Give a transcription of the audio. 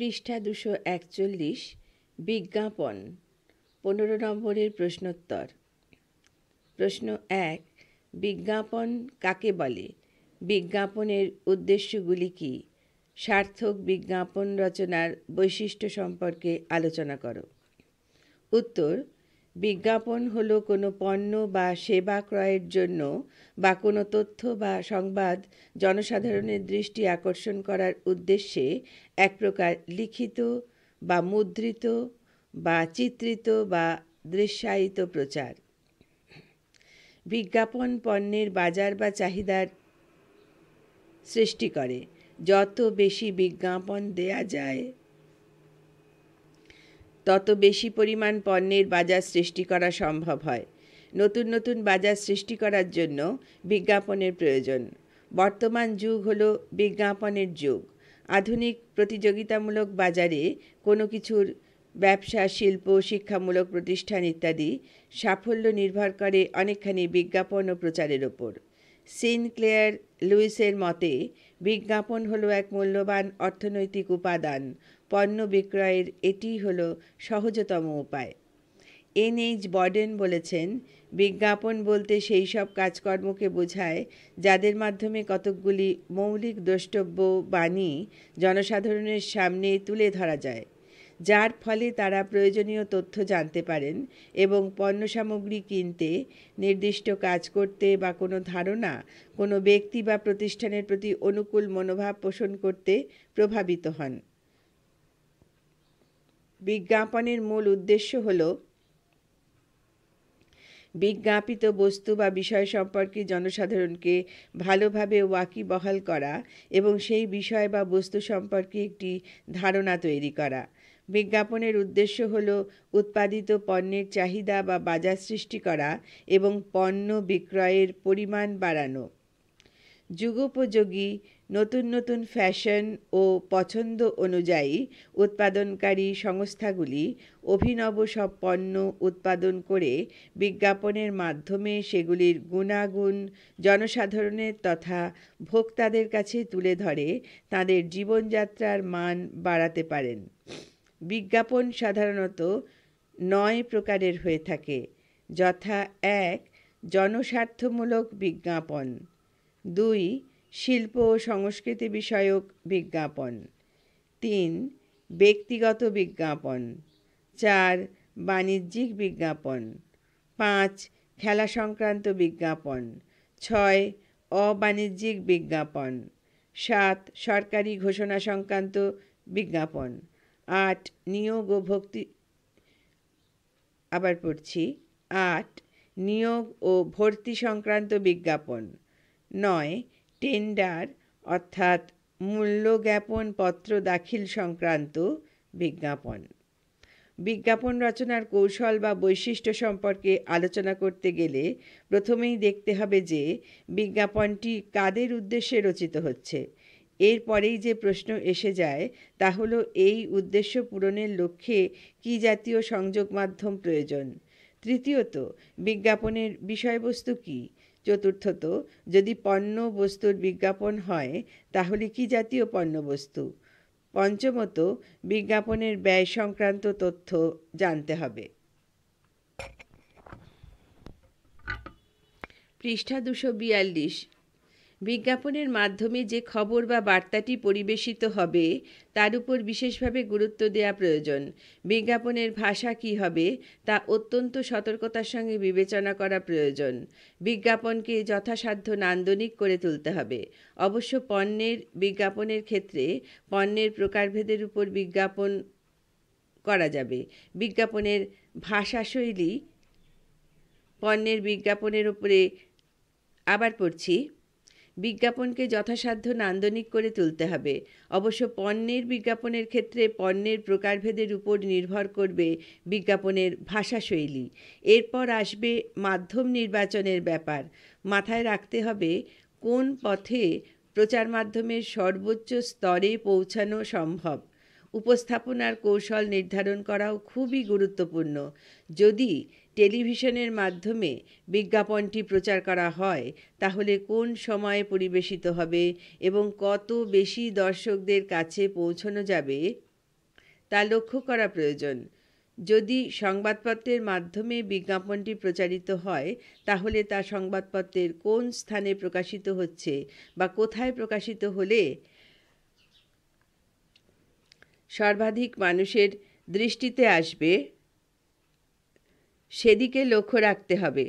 পৃষ্ঠা 241 বিজ্ঞাপন 15 নম্বরের প্রশ্নোত্তর। প্রশ্ন 1, বিজ্ঞাপন কাকে বলে? বিজ্ঞাপনের উদ্দেশ্যগুলি কী? সার্থক বিজ্ঞাপন রচনার বৈশিষ্ট্য সম্পর্কে আলোচনা করো। উত্তর: বিজ্ঞাপন হলো কোনো পণ্য বা সেবা ক্রয়ের জন্য বা কোনো তথ্য বা সংবাদ জনসাধারণের দৃষ্টি আকর্ষণ করার উদ্দেশ্যে এক প্রকার লিখিত বা মুদ্রিত বা চিত্রিত বা দৃশ্যায়িত প্রচার। বিজ্ঞাপন পণ্যের বাজার বা চাহিদার সৃষ্টি করে। যত বেশি বিজ্ঞাপন দেয়া যায় তত বেশি পরিমাণ পণ্যের বাজার সৃষ্টি করা সম্ভব হয়। নতুন নতুন বাজার সৃষ্টি করার জন্য বিজ্ঞাপনের প্রয়োজন। বর্তমান যুগ হলো বিজ্ঞাপনের যুগ। আধুনিক প্রতিযোগিতামূলক বাজারে কোনো কিছুর ব্যবসা, শিল্প, শিক্ষামূলক প্রতিষ্ঠান ইত্যাদি সাফল্য নির্ভর করে অনেকখানি বিজ্ঞাপন ও প্রচারের ওপর। সিনক্লেয়ার লুইসের মতে বিজ্ঞাপন হলো এক মূল্যবান অর্থনৈতিক উপাদান। পণ্য বিক্রয়ের এটিই হলো সহজতম উপায়। N.H. বর্ডেন বলেছেন, বিজ্ঞাপন বলতে সেই সব কাজকর্মকে বোঝায় যাদের মাধ্যমে কতকগুলি মৌলিক দ্রষ্টব্য বাণী জনসাধারণের সামনে তুলে ধরা যায়, যার ফলে তারা প্রয়োজনীয় তথ্য জানতে পারেন এবং পণ্য সামগ্রী কিনতে, নির্দিষ্ট কাজ করতে বা কোনো ধারণা, কোনো ব্যক্তি বা প্রতিষ্ঠানের প্রতি অনুকূল মনোভাব পোষণ করতে প্রভাবিত হন। বিজ্ঞাপনের মূল উদ্দেশ্য হল বিজ্ঞাপিত বস্তু বা বিষয় সম্পর্কে জনসাধারণকে ভালোভাবে ওয়াকিবহাল করা এবং সেই বিষয় বা বস্তু সম্পর্কে একটি ধারণা তৈরি করা। বিজ্ঞাপনের উদ্দেশ্য হল উৎপাদিত পণ্যের চাহিদা বা বাজার সৃষ্টি করা এবং পণ্য বিক্রয়ের পরিমাণ বাড়ানো। যুগোপযোগী নতুন নতুন ফ্যাশন ও পছন্দ অনুযায়ী উৎপাদনকারী সংস্থাগুলি অভিনব সব পণ্য উৎপাদন করে বিজ্ঞাপনের মাধ্যমে সেগুলির গুণাগুণ জনসাধারণের তথা ভোক্তাদের কাছে তুলে ধরে তাদের জীবনযাত্রার মান বাড়াতে পারেন। বিজ্ঞাপন সাধারণত 9 প্রকারের হয়ে থাকে, যথা: 1. জনস্বার্থমূলক বিজ্ঞাপন। 2. শিল্প ও সংস্কৃতি বিষয়ক বিজ্ঞাপন। 3. ব্যক্তিগত বিজ্ঞাপন। 4. বাণিজ্যিক বিজ্ঞাপন। 5. খেলা সংক্রান্ত বিজ্ঞাপন। 6. অবাণিজ্যিক বিজ্ঞাপন। 7. সরকারি ঘোষণা সংক্রান্ত বিজ্ঞাপন। 8. নিয়োগ ও ভর্তি সংক্রান্ত বিজ্ঞাপন। 9. টেন্ডার অর্থাৎ মূল্য জ্ঞাপন পত্র দাখিল সংক্রান্ত বিজ্ঞাপন। বিজ্ঞাপন রচনার কৌশল বা বৈশিষ্ট্য সম্পর্কে আলোচনা করতে গেলে প্রথমেই দেখতে হবে যে বিজ্ঞাপনটি কাদের উদ্দেশ্যে রচিত হচ্ছে। এরপরেই যে প্রশ্ন এসে যায় তা হলো এই উদ্দেশ্য পূরণের লক্ষ্যে কী জাতীয় সংযোগ মাধ্যম প্রয়োজন। তৃতীয়ত, বিজ্ঞাপনের বিষয়বস্তু কী। চতুর্থত, যদি পণ্য বস্তুর বিজ্ঞাপন হয় তাহলে কী জাতীয় পণ্যবস্তু। পঞ্চমত, বিজ্ঞাপনের ব্যয় সংক্রান্ত তথ্য জানতে হবে। পৃষ্ঠা 242 বিজ্ঞাপনের মাধ্যমে যে খবর বা বার্তাটি পরিবেশিত হবে তার উপর বিশেষভাবে গুরুত্ব দেওয়া প্রয়োজন। বিজ্ঞাপনের ভাষা কী হবে তা অত্যন্ত সতর্কতার সঙ্গে বিবেচনা করা প্রয়োজন। বিজ্ঞাপনকে যথাসাধ্য নান্দনিক করে তুলতে হবে। অবশ্য পণ্যের বিজ্ঞাপনের ক্ষেত্রে পণ্যের প্রকারভেদের উপর বিজ্ঞাপন করা যাবে। বিজ্ঞাপনের ভাষাশৈলী পণ্যের বিজ্ঞাপনের উপরে বিজ্ঞাপনকে যথাসাধ্য নান্দনিক করে তুলতে হবে। অবশ্য পণ্যের বিজ্ঞাপনের ক্ষেত্রে পণ্যের প্রকারভেদের উপর নির্ভর করবে বিজ্ঞাপনের ভাষাশৈলী। এরপর আসবে মাধ্যম নির্বাচনের ব্যাপার। মাথায় রাখতে হবে কোন পথে প্রচার মাধ্যমের সর্বোচ্চ স্তরে পৌঁছানো সম্ভব। উপস্থাপনার কৌশল নির্ধারণ করাও খুবই গুরুত্বপূর্ণ। যদি টেলিভিশনের মাধ্যমে বিজ্ঞাপনটি প্রচার করা হয় তাহলে কোন সময়ে পরিবেশিত হবে এবং কত বেশি দর্শকদের কাছে পৌঁছানো যাবে তা লক্ষ্য করা প্রয়োজন। যদি সংবাদপত্রের মাধ্যমে বিজ্ঞাপনটি প্রচারিত হয়, তাহলে তা সংবাদপত্রের কোন স্থানে প্রকাশিত হচ্ছে বা কোথায় প্রকাশিত হলে সর্বাধিক মানুষের দৃষ্টিতে আসবে, সেদিকে লক্ষ্য রাখতে হবে।